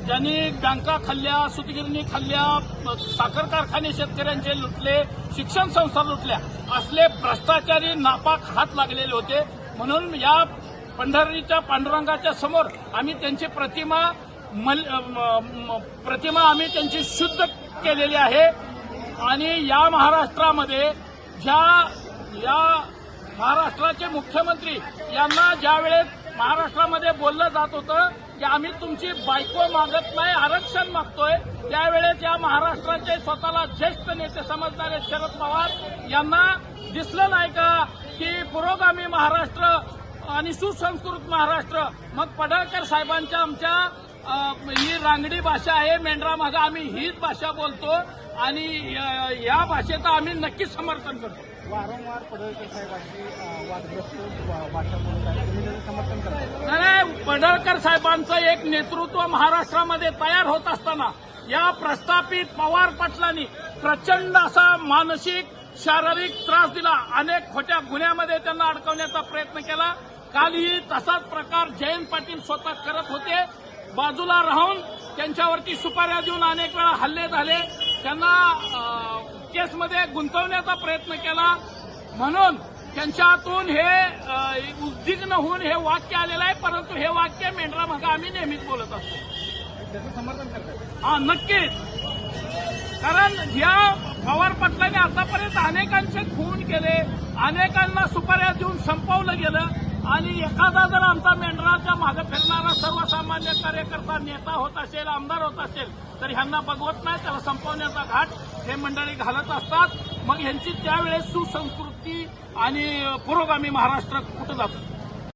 ज्यांनी बँका खाल्ल्या, सूतगिरणी खाल्ल्या, साखर कारखाने शेतकऱ्यांचे लुटले, शिक्षण संस्था लुटल्या, असले भ्रष्टाचारी नापाक हात लागलेले होते. म्हणून या पंढरीच्या पांडुरंगाच्या समोर आम्ही त्यांची प्रतिमा आम्ही त्यांची शुद्ध केलेली आहे. आणि या महाराष्ट्रामध्ये या महाराष्ट्राचे मुख्यमंत्री यांना ज्या वेळेस महाराष्ट्रामध्ये बोललं जात होतं की आम्ही तुमची बायको मागत नाही, आरक्षण मागतोय, त्यावेळेस या महाराष्ट्राचे स्वतःला ज्येष्ठ नेते समजणारे शरद पवार यांना दिसलं नाही का की पुरोगामी महाराष्ट्र आणि सुसंस्कृत महाराष्ट्र. मग पडळकर साहेबांच्या आमच्या ही रांगडी भाषा आहे, मेंढरा मागा, आम्ही हीच भाषा बोलतो आणि या भाषेचं आम्ही नक्कीच समर्थन करतो. वारंवार पडळकर साहेबांची वादग्रस्त भाषा बोलतात, तुम्ही त्याचं समर्थन करता? नाही, पडळकर साहेबांचं एक नेतृत्व महाराष्ट्रामध्ये तयार होत असताना या प्रस्थापित पवार पाटलांनी प्रचंड असा मानसिक शारीरिक त्रास दिला. अनेक खोट्या गुन्ह्यामध्ये त्यांना अडकवण्याचा प्रयत्न केला. कालही तसाच प्रकार जयंत पाटील स्वतः करत होते. बाजूला राहून त्यांच्यावरती सुपाऱ्या देऊन अनेक वेळा हल्ले झाले. त्यांना केसमध्ये गुंतवण्याचा प्रयत्न केला. म्हणून त्यांच्यातून हे उद्विग्न होऊन हे वाक्य आलेलं आहे. परंतु हे वाक्य मेंढरा मागा आम्ही नेहमीच बोलत असतो. त्याचं समर्थन करतात? हा, नक्कीच. कारण या पवार पाटलांनी आतापर्यंत अनेकांचे खून केले, अनेकांना सुपाऱ्या देऊन संपवलं गेलं. आणि एखादा जर आमचा मेंढराच्या मागे फिरणारा सर्वसामान्य कार्यकर्ता नेता होत असेल, आमदार होत असेल, तर ह्यांना बघवत नाही, त्याला संपवण्याचा घाट हे मंडळी घालत असतात. मग ह्यांची त्यावेळेस सुसंस्कृती आणि पुरोगामी महाराष्ट्र कुठं जातं.